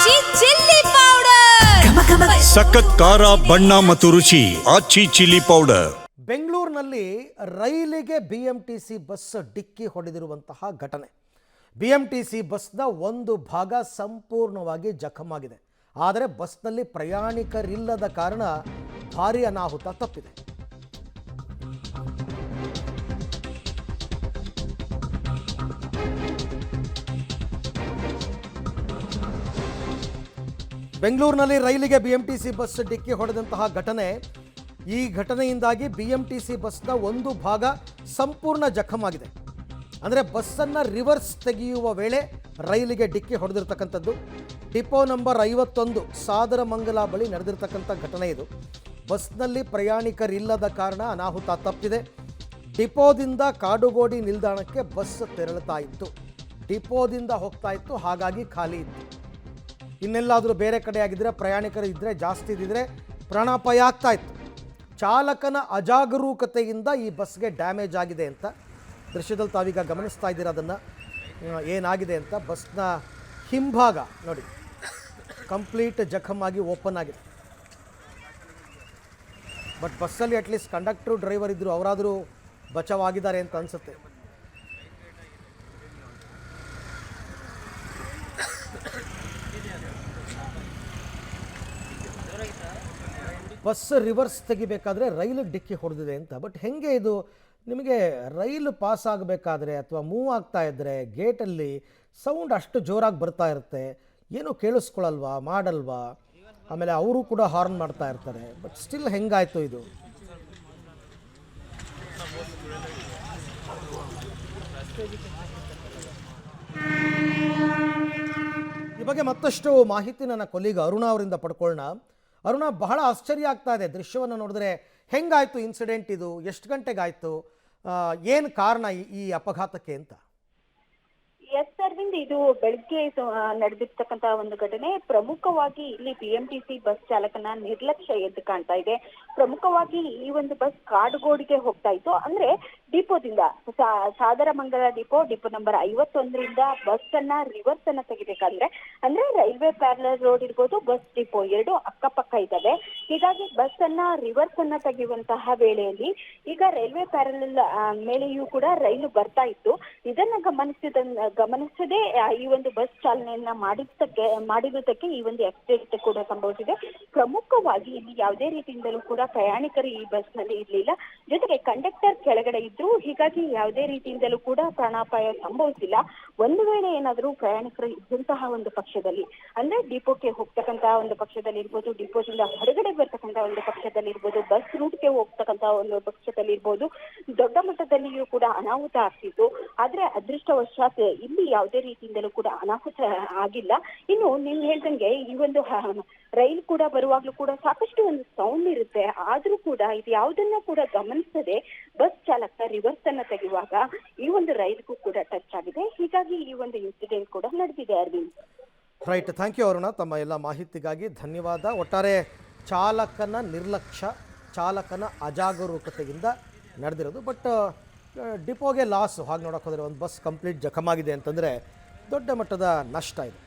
ಆಚಿ chilli powder ಸಖತ್ ಖಾರ ಬಣ್ಣ ಮತ್ತು ರುಚಿ ಆಚಿ ಚಿಲ್ಲಿ ಪೌಡರ್. ಬೆಂಗಳೂರಿನಲ್ಲಿ ರೈಲಿಗೆ ಬಿಎಂಟಿಸಿ ಬಸ್ ಡಿಕ್ಕಿ ಹೊಡೆದಿರುವಂತಹ ಘಟನೆ. ಬಿಎಂಟಿಸಿ ಬಸ್ನ ಒಂದು ಭಾಗ ಸಂಪೂರ್ಣವಾಗಿ ಜಖಮಾಗಿದೆ. ಆದರೆ ಬಸ್ನಲ್ಲಿ ಪ್ರಯಾಣಿಕರಿಲ್ಲದ ಕಾರಣ ಭಾರೀ ಅನಾಹುತ ತಪ್ಪಿದೆ. ಬೆಂಗಳೂರಿನಲ್ಲಿ ರೈಲಿಗೆ ಬಿಎಂಟಿಸಿ ಬಸ್ ಡಿಕ್ಕಿ ಹೊಡೆದಂತಹ ಘಟನೆ. ಈ ಘಟನೆಯಿಂದಾಗಿ ಬಿಎಂಟಿಸಿ ಬಸ್ನ ಒಂದು ಭಾಗ ಸಂಪೂರ್ಣ ಜಖಮಾಗಿದೆ. ಅಂದರೆ ಬಸ್ಸನ್ನು ರಿವರ್ಸ್ ತೆಗೆಯುವ ವೇಳೆ ರೈಲಿಗೆ ಡಿಕ್ಕಿ ಹೊಡೆದಿರ್ತಕ್ಕಂಥದ್ದು. ಡಿಪೋ ನಂಬರ್ 51 ಸಾದರಮಂಗಲ ಬಳಿ ನಡೆದಿರ್ತಕ್ಕಂಥ ಘಟನೆ ಇದು. ಬಸ್ನಲ್ಲಿ ಪ್ರಯಾಣಿಕರಿಲ್ಲದ ಕಾರಣ ಅನಾಹುತ ತಪ್ಪಿದೆ. ಡಿಪೋದಿಂದ ಕಾಡುಗೋಡಿ ನಿಲ್ದಾಣಕ್ಕೆ ಬಸ್ ತೆರಳುತ್ತಾ ಇತ್ತು. ಡಿಪೋದಿಂದ ಹೋಗ್ತಾ ಇತ್ತು, ಹಾಗಾಗಿ ಖಾಲಿ ಇತ್ತು. ಇನ್ನೆಲ್ಲಾದರೂ ಬೇರೆ ಕಡೆ ಆಗಿದ್ದರೆ, ಪ್ರಯಾಣಿಕರು ಇದ್ದರೆ, ಜಾಸ್ತಿ ಇದ್ದಿದ್ರೆ ಪ್ರಾಣಾಪಾಯ ಆಗ್ತಾ ಇತ್ತು. ಚಾಲಕನ ಅಜಾಗರೂಕತೆಯಿಂದ ಈ ಬಸ್ಗೆ ಡ್ಯಾಮೇಜ್ ಆಗಿದೆ ಅಂತ ದೃಶ್ಯದಲ್ಲಿ ತಾವೀಗ ಗಮನಿಸ್ತಾ ಇದ್ದೀರ. ಅದನ್ನು ಏನಾಗಿದೆ ಅಂತ, ಬಸ್ನ ಹಿಂಭಾಗ ನೋಡಿ ಕಂಪ್ಲೀಟ್ ಜಖಮಾಗಿ ಓಪನ್ ಆಗಿದೆ. ಬಟ್ ಬಸ್ಸಲ್ಲಿ ಅಟ್ಲೀಸ್ಟ್ ಕಂಡಕ್ಟ್ರು ಡ್ರೈವರ್ ಇದ್ದರು, ಅವರಾದರೂ ಬಚಾವಾಗಿದ್ದಾರೆ ಅಂತ ಅನಿಸುತ್ತೆ. ಬಸ್ ರಿವರ್ಸ್ ತೆಗಿಬೇಕಾದ್ರೆ ರೈಲಿಗೆ ಡಿಕ್ಕಿ ಹೊಡೆದಿದೆ ಅಂತ. ಬಟ್ ಹೆಂಗೆ ಇದು? ನಿಮಗೆ ರೈಲು ಪಾಸ್ ಆಗಬೇಕಾದ್ರೆ ಅಥವಾ ಮೂವ್ ಆಗ್ತಾ ಇದ್ದರೆ ಗೇಟಲ್ಲಿ ಸೌಂಡ್ ಅಷ್ಟು ಜೋರಾಗಿ ಬರ್ತಾ ಇರುತ್ತೆ, ಏನೂ ಕೇಳಿಸ್ಕೊಳ್ಳಲ್ವಾ, ಮಾಡಲ್ವಾ? ಆಮೇಲೆ ಅವರು ಕೂಡ ಹಾರ್ನ್ ಮಾಡ್ತಾ ಇರ್ತಾರೆ. ಬಟ್ ಸ್ಟಿಲ್ ಹೆಂಗಾಯಿತು ಇದು? ಈ ಬಗ್ಗೆ ಮತ್ತಷ್ಟು ಮಾಹಿತಿ ನನ್ನ ಕೊಲೀಗ ಅರುಣ ಅವರಿಂದ ಪಡ್ಕೊಳ್ಳೋಣ. ಅರುಣ, ಬಹಳ ಆಶ್ಚರ್ಯ ಆಗ್ತಾ ಇದೆ ದೃಶ್ಯವನ್ನು ನೋಡಿದ್ರೆ. ಹೆಂಗಾಯಿತು ಇನ್ಸಿಡೆಂಟ್ ಇದು? ಎಷ್ಟು ಗಂಟೆಗಾಯಿತು? ಏನು ಕಾರಣ ಈ ಅಪಘಾತಕ್ಕೆ ಅಂತ? ಎಸ್ ಅರವಿಂದ್, ಇದು ಬೆಳಗ್ಗೆ ನಡೆದಿರ್ತಕ್ಕಂತ ಒಂದು ಘಟನೆ. ಪ್ರಮುಖವಾಗಿ ಇಲ್ಲಿ ಬಿಎಂಟಿಸಿ ಬಸ್ ಚಾಲಕನ ನಿರ್ಲಕ್ಷ್ಯ ಎದ್ದು ಕಾಣ್ತಾ ಇದೆ. ಪ್ರಮುಖವಾಗಿ ಈ ಒಂದು ಬಸ್ ಕಾಡುಗೋಡಿಗೆ ಹೋಗ್ತಾ ಇತ್ತು. ಅಂದ್ರೆ ಡಿಪೋದಿಂದ ಸಾದರಮಂಗಲ ಡಿಪೋ ನಂಬರ್ 51ರಿಂದ ಬಸ್ ಅನ್ನ ರಿವರ್ಸ್ ಅನ್ನ ತೆಗಿಬೇಕಾದ್ರೆ, ಅಂದ್ರೆ ರೈಲ್ವೆ ಪ್ಯಾರಲಲ್ ರೋಡ್ ಇರ್ಬೋದು, ಬಸ್ ಡಿಪೋ ಎರಡು ಅಕ್ಕಪಕ್ಕ ಇದ್ದಾವೆ. ಹೀಗಾಗಿ ಬಸ್ ಅನ್ನ ರಿವರ್ಸ್ ಅನ್ನ ತೆಗೆಯುವಂತಹ ವೇಳೆಯಲ್ಲಿ ಈಗ ರೈಲ್ವೆ ಪ್ಯಾರಲಲ್ ಮೇಲೆಯೂ ಕೂಡ ರೈಲು ಬರ್ತಾ ಇತ್ತು. ಇದನ್ನ ಗಮನಿಸದೆ ಈ ಒಂದು ಬಸ್ ಚಾಲನೆಯನ್ನ ಮಾಡಿರುವುದಕ್ಕೆ ಈ ಒಂದು ಆಕ್ಸಿಡೆಂಟ್ ಕೂಡ ಸಂಭವಿಸಿದೆ. ಪ್ರಮುಖವಾಗಿ ಇಲ್ಲಿ ಯಾವುದೇ ರೀತಿಯಿಂದಲೂ ಕೂಡ ಪ್ರಯಾಣಿಕರು ಈ ಬಸ್ ನಲ್ಲಿ ಇರ್ಲಿಲ್ಲ. ಜೊತೆಗೆ ಕಂಡಕ್ಟರ್ ಕೆಳಗಡೆ ಇದ್ರು. ಹೀಗಾಗಿ ಯಾವುದೇ ರೀತಿಯಿಂದಲೂ ಕೂಡ ಪ್ರಾಣಾಪಾಯ ಸಂಭವಿಸಿಲ್ಲ. ಒಂದು ವೇಳೆ ಏನಾದರೂ ಪ್ರಯಾಣಿಕರು ಇದ್ದಂತಹ ಒಂದು ಪಕ್ಷದಲ್ಲಿ, ಅಂದ್ರೆ ಡಿಪೋಕ್ಕೆ ಹೋಗ್ತಕ್ಕಂತ ಒಂದು ಪಕ್ಷದಲ್ಲಿ ಇರ್ಬೋದು, ಡಿಪೋದಿಂದ ಹೊರಗಡೆ ಬರ್ತಕ್ಕಂತ ಒಂದು ಪಕ್ಷದಲ್ಲಿ ಇರ್ಬೋದು, ಬಸ್ ರೂಟ್ಗೆ ಹೋಗ್ತಕ್ಕಂತ ಒಂದು ಪಕ್ಷದಲ್ಲಿ ಇರ್ಬೋದು, ದೊಡ್ಡ ಮಟ್ಟದಲ್ಲಿಯೂ ಕೂಡ ಅನಾಹುತ ಆಗ್ತಿತ್ತು. ಆದ್ರೆ ಅದೃಷ್ಟವಶಾತ್ ಇಲ್ಲಿ ಯಾವುದೇ ರೀತಿಯಿಂದಲೂ ಕೂಡ ಅನಾಹುತ ಆಗಿಲ್ಲ. ಇನ್ನು ನೀವು ಹೇಳ್ದಂಗೆ ಈ ಒಂದು ರೈಲು ಕೂಡ ಬರುವಾಗ್ಲೂ ಕೂಡ ಸಾಕಷ್ಟು ಒಂದು ಸೌಂಡ್ ಇರುತ್ತೆ. ಆದ್ರೂ ಕೂಡ ಇದು ಯಾವುದನ್ನ ಕೂಡ ಗಮನಿಸದೆ ಬಸ್ ಚಾಲಕ ರಿವರ್ಸ್ ಅನ್ನ ತೆಗೆಯುವಾಗ ಈ ಒಂದು ರೈಲ್ಗೂ ಕೂಡ ಟಚ್ ಆಗಿದೆ. ಹೀಗಾಗಿ ಈ ಒಂದು ಇನ್ಸಿಡೆಂಟ್ ಕೂಡ ನಡೆದಿದೆ. Arvind, right, thank you Aruna, ತಮ್ಮ ಎಲ್ಲ ಮಾಹಿತಿಗಾಗಿ ಧನ್ಯವಾದ. ಒಟ್ಟಾರೆ ಚಾಲಕನ ನಿರ್ಲಕ್ಷ್ಯ, ಚಾಲಕನ ಅಜಾಗರೂಕತೆಯಿಂದ ನಡೆದಿರೋದು. But ಡಿಪೋಗೆ loss. ಹಾಗೆ ನೋಡೋಕೆ ಹೋದರೆ ಒಂದು ಬಸ್ ಕಂಪ್ಲೀಟ್ ಜಖಮಾಗಿದೆ ಅಂತಂದರೆ ದೊಡ್ಡ ಮಟ್ಟದ ನಷ್ಟ ಇದೆ.